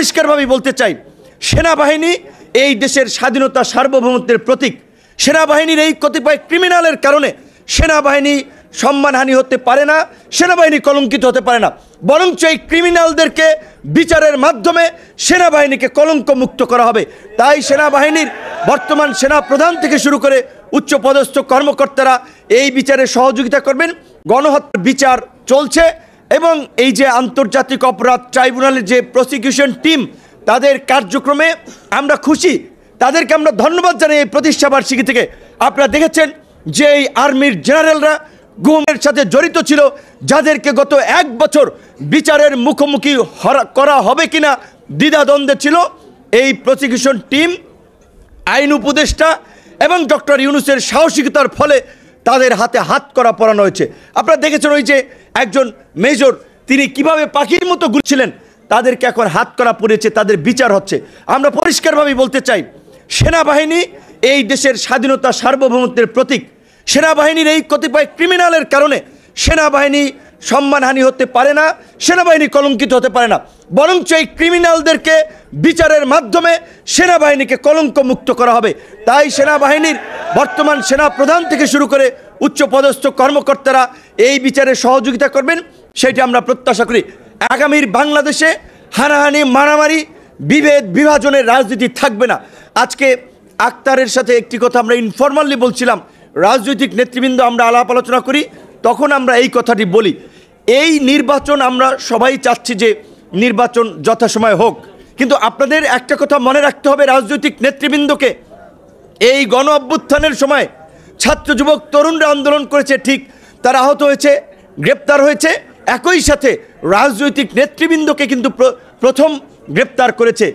পরিষ্কারভাবে বলতে চাই, সেনাবাহিনী এই দেশের স্বাধীনতা সার্বভৌমত্বের প্রতীক। সেনাবাহিনীর এই কতিপয় ক্রিমিনালের কারণে সেনাবাহিনী সম্মানহানি হতে পারে না, সেনাবাহিনী কলঙ্কিত হতে পারে না, বরঞ্চ এই ক্রিমিনালদেরকে বিচারের মাধ্যমে সেনাবাহিনীকে কলঙ্কমুক্ত করা হবে। তাই সেনাবাহিনীর বর্তমান সেনা প্রধান থেকে শুরু করে উচ্চপদস্থ কর্মকর্তারা এই বিচারে সহযোগিতা করবেন। গণহত্যার বিচার চলছে এবং এই যে আন্তর্জাতিক অপরাধ ট্রাইব্যুনালের যে প্রসিকিউশন টিম, তাদের কার্যক্রমে আমরা খুশি, তাদেরকে আমরা ধন্যবাদ জানাই। এই প্রতিষ্ঠাবার্ষিকী থেকে আপনারা দেখেছেন যে এই আর্মির জেনারেলরা গুমের সাথে জড়িত ছিল, যাদেরকে গত 1 বছর বিচারের মুখোমুখি করা হবে কিনা দ্বিধাদ্বন্দ্বে ছিল, এই প্রসিকিউশন টিম, আইন উপদেষ্টা এবং ডক্টর ইউনূসের সাহসিকতার ফলে তাদের হাতে হাত করা পরানো হয়েছে। আপনারা দেখেছেন ওই যে একজন মেজর, তিনি কিভাবে পাখির মতো ঘুরছিলেন, তাদেরকে এখন হাত করা পড়েছে, তাদের বিচার হচ্ছে। আমরা পরিষ্কারভাবে বলতে চাই, সেনাবাহিনী এই দেশের স্বাধীনতা সার্বভৌমত্বের প্রতীক। সেনাবাহিনীর এই কতিপয় ক্রিমিনালের কারণে সেনাবাহিনী সম্মানহানি হতে পারে না, সেনাবাহিনী কলঙ্কিত হতে পারে না, বরঞ্চ এই ক্রিমিনালদেরকে বিচারের মাধ্যমে সেনাবাহিনীকে কলঙ্কমুক্ত করা হবে। তাই সেনাবাহিনীর বর্তমান সেনা প্রধান থেকে শুরু করে উচ্চপদস্থ কর্মকর্তারা এই বিচারে সহযোগিতা করবেন, সেটি আমরা প্রত্যাশা করি। আগামীর বাংলাদেশে হানাহানি, মারামারি, বিভেদ, বিভাজনের রাজনীতি থাকবে না। আজকে আক্তারের সাথে একটি কথা আমরা ইনফরমালি বলছিলাম, রাজনৈতিক নেতৃবৃন্দ আমরা আলাপ আলোচনা করি, তখন আমরা এই কথাটি বলি, এই নির্বাচন আমরা সবাই চাচ্ছি যে নির্বাচন যথাসময়ে হোক, কিন্তু আপনাদের একটা কথা মনে রাখতে হবে রাজনৈতিক নেতৃবৃন্দকে, এই গণ অভ্যুত্থানের সময় ছাত্র যুবক তরুণরা আন্দোলন করেছে, ঠিক, তারা আহত হয়েছে, গ্রেপ্তার হয়েছে, একই সাথে রাজনৈতিক নেতৃবৃন্দকে কিন্তু প্রথম গ্রেপ্তার করেছে।